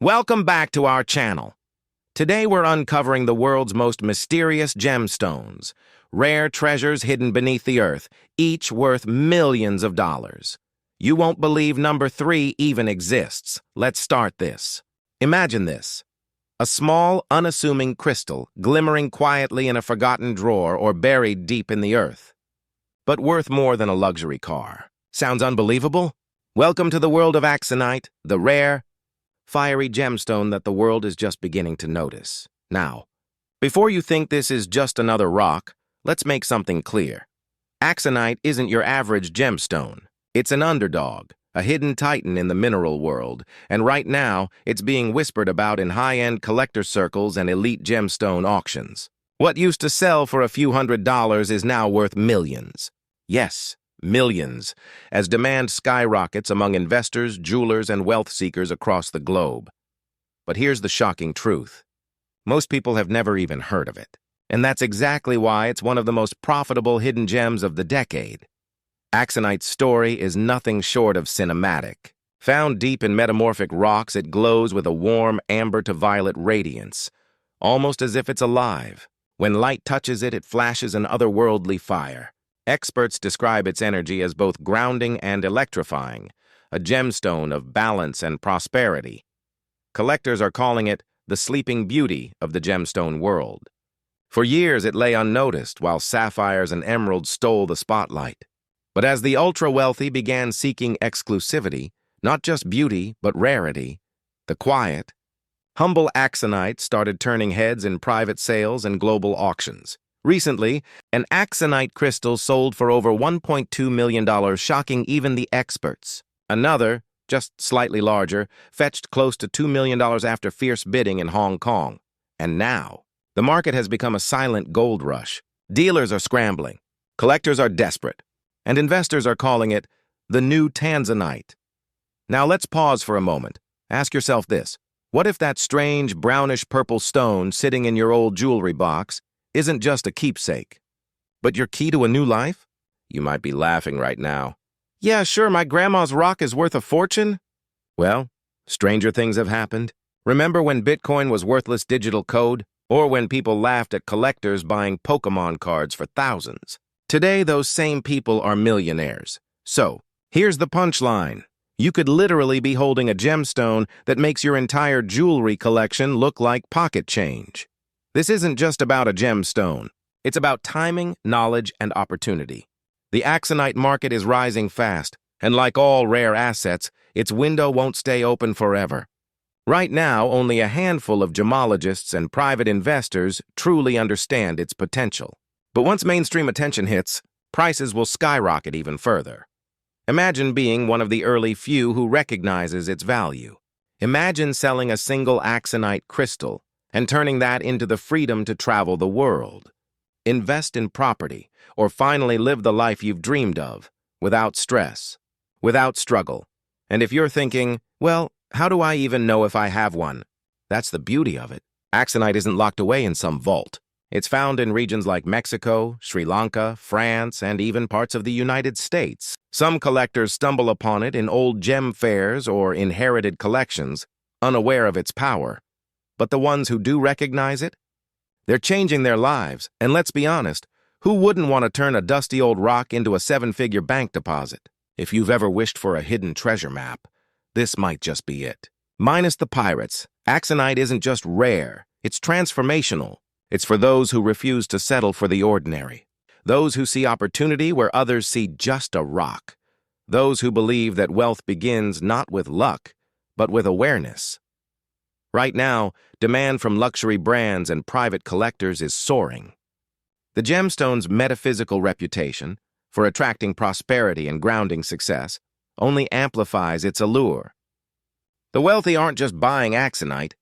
Welcome back to our channel. Today we're uncovering the world's most mysterious gemstones, rare treasures hidden beneath the earth, each worth millions of dollars. You won't believe number 3 even exists. Let's start this. Imagine this. A small, unassuming crystal glimmering quietly in a forgotten drawer or buried deep in the earth, but worth more than a luxury car. Sounds unbelievable? Welcome to the world of Axanite, the rare, fiery gemstone that the world is just beginning to notice. Now, before you think this is just another rock, let's make something clear. Axanite isn't your average gemstone. It's an underdog, a hidden titan in the mineral world, and right now, it's being whispered about in high-end collector circles and elite gemstone auctions. What used to sell for a few $100s is now worth millions. Yes, millions, as demand skyrockets among investors, jewelers, and wealth seekers across the globe. But here's the shocking truth. Most people have never even heard of it. And that's exactly why it's one of the most profitable hidden gems of the decade. Axanite's story is nothing short of cinematic. Found deep in metamorphic rocks, it glows with a warm amber to violet radiance, almost as if it's alive. When light touches it, it flashes an otherworldly fire. Experts describe its energy as both grounding and electrifying, a gemstone of balance and prosperity. Collectors are calling it the sleeping beauty of the gemstone world. For years, it lay unnoticed while sapphires and emeralds stole the spotlight. But as the ultra-wealthy began seeking exclusivity, not just beauty, but rarity, the quiet, humble Axanite started turning heads in private sales and global auctions. Recently, an Axanite crystal sold for over $1.2 million, shocking even the experts. Another, just slightly larger, fetched close to $2 million after fierce bidding in Hong Kong. And now, the market has become a silent gold rush. Dealers are scrambling, collectors are desperate, and investors are calling it the new Tanzanite. Now let's pause for a moment. Ask yourself this. What if that strange brownish-purple stone sitting in your old jewelry box isn't just a keepsake, but your key to a new life? You might be laughing right now. Yeah, sure, my grandma's rock is worth a fortune. Well, stranger things have happened. Remember when Bitcoin was worthless digital code? Or when people laughed at collectors buying Pokemon cards for thousands? Today, those same people are millionaires. So, here's the punchline. You could literally be holding a gemstone that makes your entire jewelry collection look like pocket change. This isn't just about a gemstone. It's about timing, knowledge, and opportunity. The Axanite market is rising fast, and like all rare assets, its window won't stay open forever. Right now, only a handful of gemologists and private investors truly understand its potential. But once mainstream attention hits, prices will skyrocket even further. Imagine being one of the early few who recognizes its value. Imagine selling a single Axanite crystal and turning that into the freedom to travel the world. Invest in property, or finally live the life you've dreamed of, without stress, without struggle. And if you're thinking, well, how do I even know if I have one? That's the beauty of it. Axanite isn't locked away in some vault. It's found in regions like Mexico, Sri Lanka, France, and even parts of the United States. Some collectors stumble upon it in old gem fairs or inherited collections, unaware of its power. But the ones who do recognize it, they're changing their lives. And let's be honest, who wouldn't want to turn a dusty old rock into a 7-figure bank deposit? If you've ever wished for a hidden treasure map, this might just be it. Minus the pirates, Axanite isn't just rare, it's transformational. It's for those who refuse to settle for the ordinary. Those who see opportunity where others see just a rock. Those who believe that wealth begins not with luck, but with awareness. Right now, demand from luxury brands and private collectors is soaring. The gemstone's metaphysical reputation for attracting prosperity and grounding success only amplifies its allure. The wealthy aren't just buying Axanite,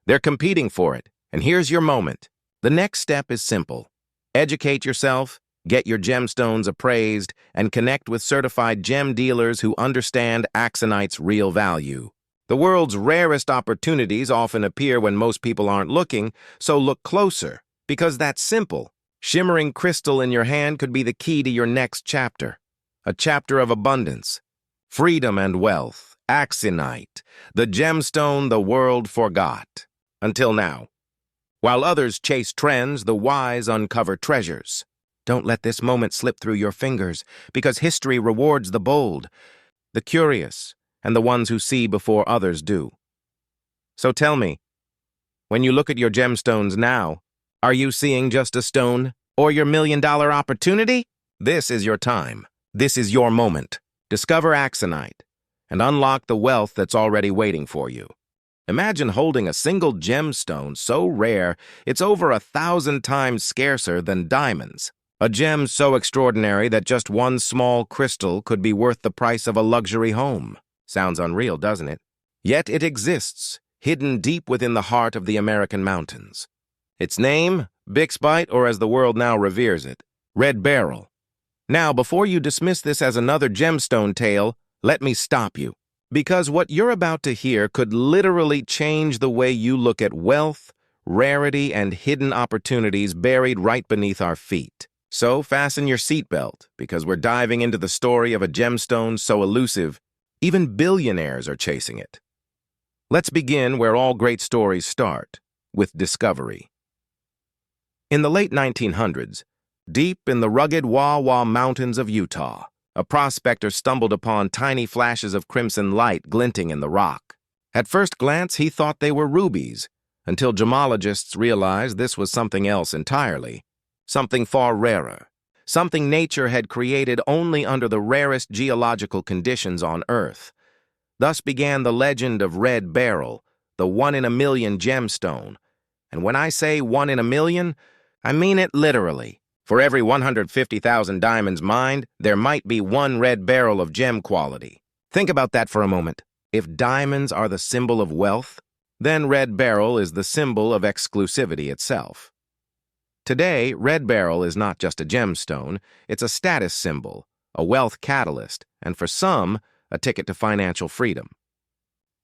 they're competing for it, and here's your moment. The next step is simple. Educate yourself, get your gemstones appraised, and connect with certified gem dealers who understand Axanite's real value. The world's rarest opportunities often appear when most people aren't looking, so look closer, because that's simple. Shimmering crystal in your hand could be the key to your next chapter. A chapter of abundance, freedom, and wealth. Axinite, the gemstone the world forgot. Until now. While others chase trends, the wise uncover treasures. Don't let this moment slip through your fingers, because history rewards the bold, the curious, and the ones who see before others do. So tell me, when you look at your gemstones now, are you seeing just a stone or your million-dollar opportunity? This is your time. This is your moment. Discover Axanite and unlock the wealth that's already waiting for you. Imagine holding a single gemstone so rare it's over 1,000 times scarcer than diamonds. A gem so extraordinary that just one small crystal could be worth the price of a luxury home. Sounds unreal, doesn't it? Yet it exists, hidden deep within the heart of the American mountains. Its name, Bixbite, or as the world now reveres it, Red Beryl. Now, before you dismiss this as another gemstone tale, let me stop you. Because what you're about to hear could literally change the way you look at wealth, rarity, and hidden opportunities buried right beneath our feet. So fasten your seatbelt, because we're diving into the story of a gemstone so elusive, even billionaires are chasing it. Let's begin where all great stories start, with discovery. In the late 1900s, deep in the rugged Wah-Wah Mountains of Utah, a prospector stumbled upon tiny flashes of crimson light glinting in the rock. At first glance, he thought they were rubies, until gemologists realized this was something else entirely, something far rarer, something nature had created only under the rarest geological conditions on Earth. Thus began the legend of Red Beryl, the one-in-a-million gemstone. And when I say one in a million, I mean it literally. For every 150,000 diamonds mined, there might be one red beryl of gem quality. Think about that for a moment. If diamonds are the symbol of wealth, then Red Beryl is the symbol of exclusivity itself. Today, Red Beryl is not just a gemstone, it's a status symbol, a wealth catalyst, and for some, a ticket to financial freedom.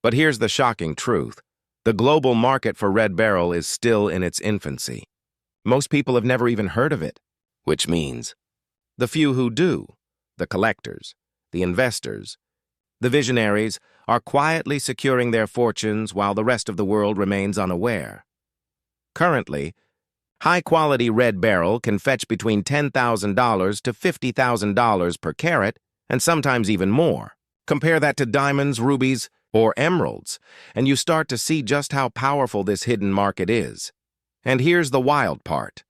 But here's the shocking truth. The global market for Red Beryl is still in its infancy. Most people have never even heard of it. Which means the few who do, the collectors, the investors, the visionaries, are quietly securing their fortunes while the rest of the world remains unaware. Currently, high-quality Red Beryl can fetch between $10,000 to $50,000 per carat, and sometimes even more. Compare that to diamonds, rubies, or emeralds, and you start to see just how powerful this hidden market is. And here's the wild part.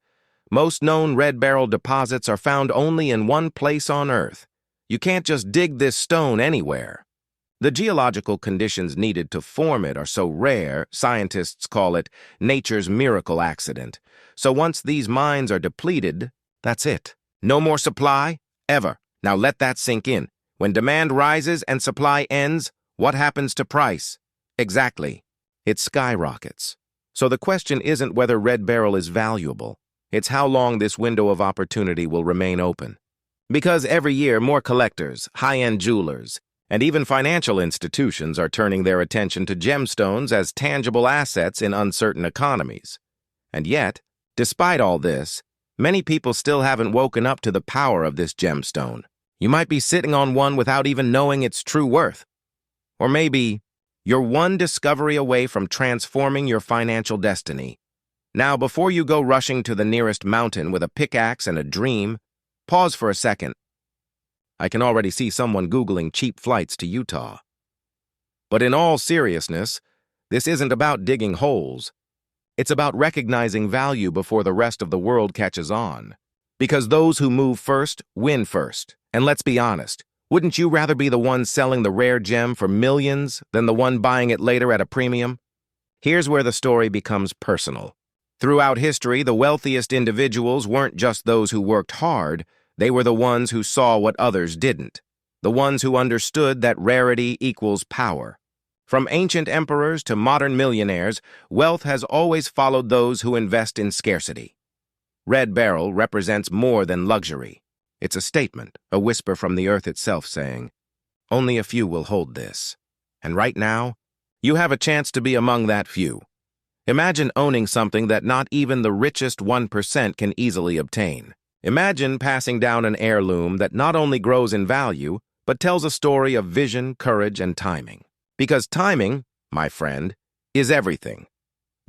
Most known Red Beryl deposits are found only in one place on Earth. You can't just dig this stone anywhere. The geological conditions needed to form it are so rare, scientists call it nature's miracle accident. So once these mines are depleted, that's it. No more supply, ever. Now let that sink in. When demand rises and supply ends, what happens to price? Exactly. It skyrockets. So the question isn't whether Red Beryl is valuable. It's how long this window of opportunity will remain open. Because every year, more collectors, high-end jewelers, and even financial institutions are turning their attention to gemstones as tangible assets in uncertain economies. And yet, despite all this, many people still haven't woken up to the power of this gemstone. You might be sitting on one without even knowing its true worth. Or maybe you're one discovery away from transforming your financial destiny. Now, before you go rushing to the nearest mountain with a pickaxe and a dream, pause for a second. I can already see someone Googling cheap flights to Utah. But in all seriousness, this isn't about digging holes. It's about recognizing value before the rest of the world catches on. Because those who move first win first. And let's be honest, wouldn't you rather be the one selling the rare gem for millions than the one buying it later at a premium? Here's where the story becomes personal. Throughout history, the wealthiest individuals weren't just those who worked hard, they were the ones who saw what others didn't. The ones who understood that rarity equals power. From ancient emperors to modern millionaires, wealth has always followed those who invest in scarcity. Red Beryl represents more than luxury. It's a statement, a whisper from the earth itself saying, only a few will hold this. And right now, you have a chance to be among that few. Imagine owning something that not even the richest 1% can easily obtain. Imagine passing down an heirloom that not only grows in value, but tells a story of vision, courage, and timing. Because timing, my friend, is everything.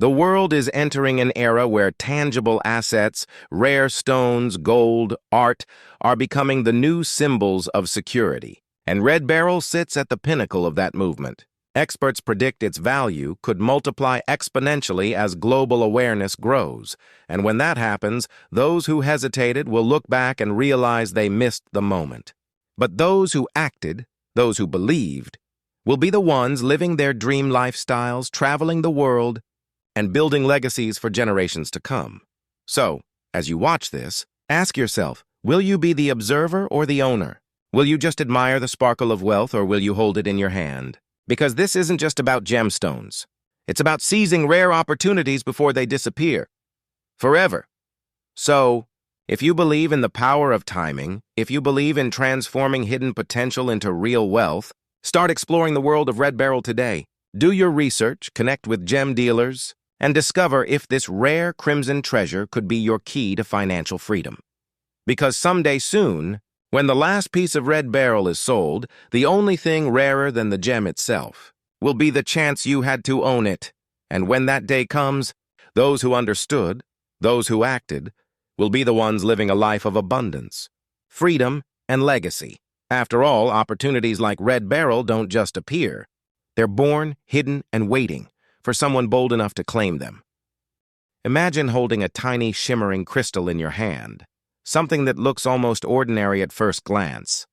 The world is entering an era where tangible assets, rare stones, gold, art, are becoming the new symbols of security. And Red Beryl sits at the pinnacle of that movement. Experts predict its value could multiply exponentially as global awareness grows. And when that happens, those who hesitated will look back and realize they missed the moment. But those who acted, those who believed, will be the ones living their dream lifestyles, traveling the world, and building legacies for generations to come. So, as you watch this, ask yourself, will you be the observer or the owner? Will you just admire the sparkle of wealth, or will you hold it in your hand? Because this isn't just about gemstones. It's about seizing rare opportunities before they disappear forever. So, if you believe in the power of timing, if you believe in transforming hidden potential into real wealth, start exploring the world of Red Beryl today. Do your research, connect with gem dealers, and discover if this rare crimson treasure could be your key to financial freedom. Because someday soon, when the last piece of Red Beryl is sold, the only thing rarer than the gem itself will be the chance you had to own it. And when that day comes, those who understood, those who acted, will be the ones living a life of abundance, freedom, and legacy. After all, opportunities like Red Beryl don't just appear. They're born, hidden, and waiting for someone bold enough to claim them. Imagine holding a tiny, shimmering crystal in your hand, something that looks almost ordinary at first glance.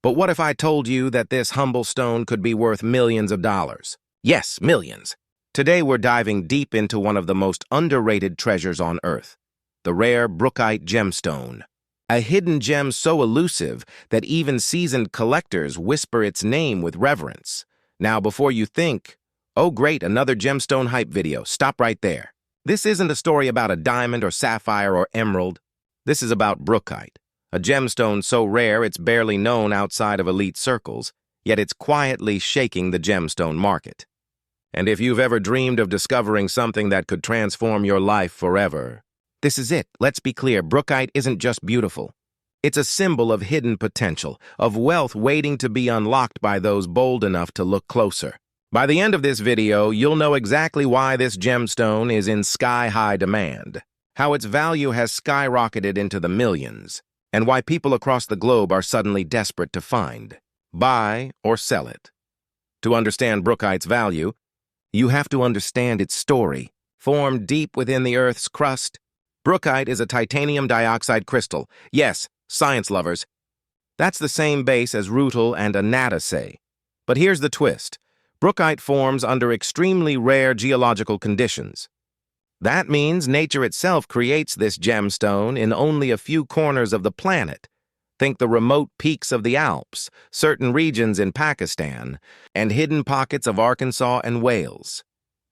But what if I told you that this humble stone could be worth millions of dollars? Yes, millions. Today we're diving deep into one of the most underrated treasures on Earth, the rare Brookite gemstone. A hidden gem so elusive that even seasoned collectors whisper its name with reverence. Now, before you think, oh great, another gemstone hype video, stop right there. This isn't a story about a diamond or sapphire or emerald. This is about Brookite, a gemstone so rare it's barely known outside of elite circles, yet it's quietly shaking the gemstone market. And if you've ever dreamed of discovering something that could transform your life forever, this is it. Let's be clear, Brookite isn't just beautiful. It's a symbol of hidden potential, of wealth waiting to be unlocked by those bold enough to look closer. By the end of this video, you'll know exactly why this gemstone is in sky-high demand, how its value has skyrocketed into the millions, and why people across the globe are suddenly desperate to find, buy, or sell it. To understand Brookite's value, you have to understand its story. Formed deep within the Earth's crust, Brookite is a titanium dioxide crystal. Yes, science lovers. That's the same base as rutile and anatase. But here's the twist. Brookite forms under extremely rare geological conditions. That means nature itself creates this gemstone in only a few corners of the planet. Think the remote peaks of the Alps, certain regions in Pakistan, and hidden pockets of Arkansas and Wales.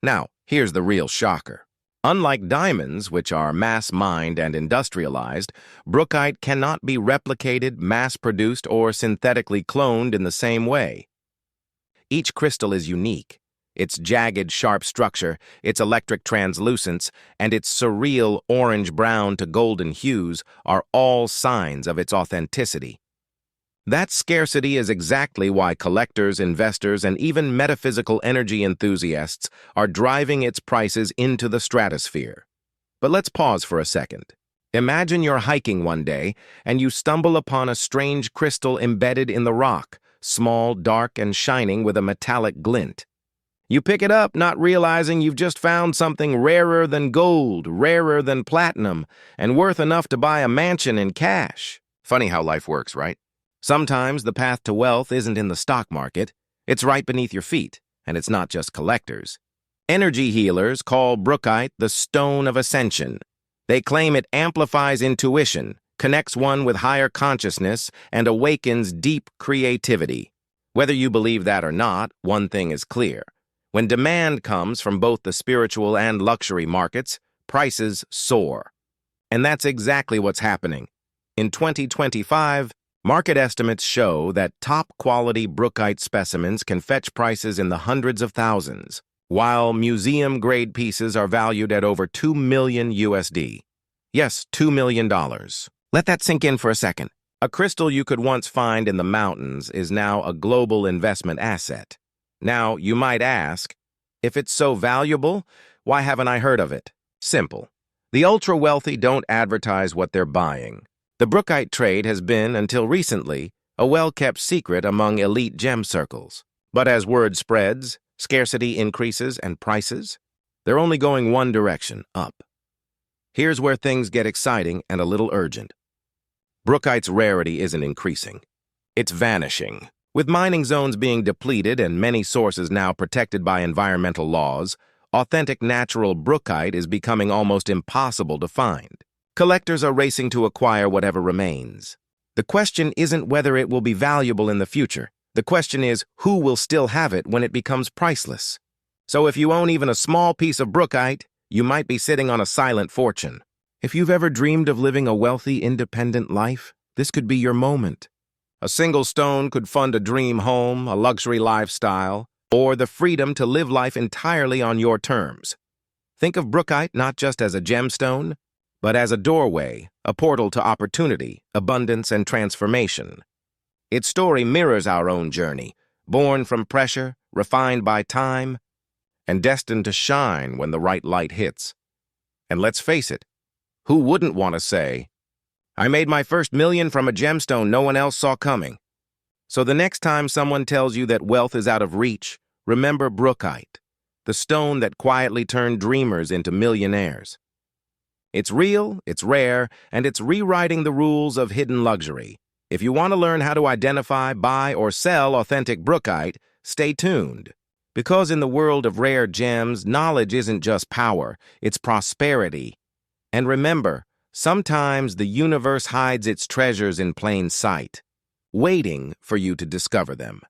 Now, here's the real shocker. Unlike diamonds, which are mass-mined and industrialized, Brookite cannot be replicated, mass-produced, or synthetically cloned in the same way. Each crystal is unique. Its jagged, sharp structure, its electric translucence, and its surreal orange-brown to golden hues are all signs of its authenticity. That scarcity is exactly why collectors, investors, and even metaphysical energy enthusiasts are driving its prices into the stratosphere. But let's pause for a second. Imagine you're hiking one day, and you stumble upon a strange crystal embedded in the rock, small, dark, and shining with a metallic glint. You pick it up, not realizing you've just found something rarer than gold, rarer than platinum, and worth enough to buy a mansion in cash. Funny how life works, right? Sometimes the path to wealth isn't in the stock market. It's right beneath your feet, and it's not just collectors. Energy healers call Brookite the Stone of Ascension. They claim it amplifies intuition, connects one with higher consciousness, and awakens deep creativity. Whether you believe that or not, one thing is clear. When demand comes from both the spiritual and luxury markets, prices soar. And that's exactly what's happening. In 2025, market estimates show that top-quality Brookite specimens can fetch prices in the hundreds of thousands, while museum-grade pieces are valued at over $2 million USD. Yes, $2 million. Let that sink in for a second. A crystal you could once find in the mountains is now a global investment asset. Now, you might ask, if it's so valuable, why haven't I heard of it? Simple. The ultra-wealthy don't advertise what they're buying. The Brookite trade has been, until recently, a well-kept secret among elite gem circles. But as word spreads, scarcity increases, and prices, they're only going one direction, up. Here's where things get exciting and a little urgent. Brookite's rarity isn't increasing. It's vanishing. With mining zones being depleted and many sources now protected by environmental laws, authentic natural Brookite is becoming almost impossible to find. Collectors are racing to acquire whatever remains. The question isn't whether it will be valuable in the future. The question is who will still have it when it becomes priceless. So if you own even a small piece of Brookite, you might be sitting on a silent fortune. If you've ever dreamed of living a wealthy, independent life, this could be your moment. A single stone could fund a dream home, a luxury lifestyle, or the freedom to live life entirely on your terms. Think of Brookite not just as a gemstone, but as a doorway, a portal to opportunity, abundance, and transformation. Its story mirrors our own journey, born from pressure, refined by time, and destined to shine when the right light hits. And let's face it, who wouldn't want to say, I made my first million from a gemstone no one else saw coming. So the next time someone tells you that wealth is out of reach, remember Brookite, the stone that quietly turned dreamers into millionaires. It's real, it's rare, and it's rewriting the rules of hidden luxury. If you want to learn how to identify, buy, or sell authentic Brookite, stay tuned. Because in the world of rare gems, knowledge isn't just power, it's prosperity. And remember, sometimes the universe hides its treasures in plain sight, waiting for you to discover them.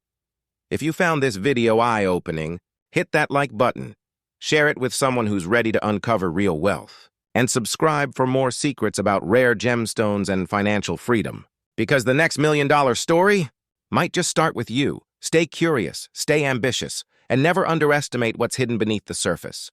If you found this video eye-opening, hit that like button, share it with someone who's ready to uncover real wealth, and subscribe for more secrets about rare gemstones and financial freedom. Because the next $1 million story might just start with you. Stay curious, stay ambitious, and never underestimate what's hidden beneath the surface.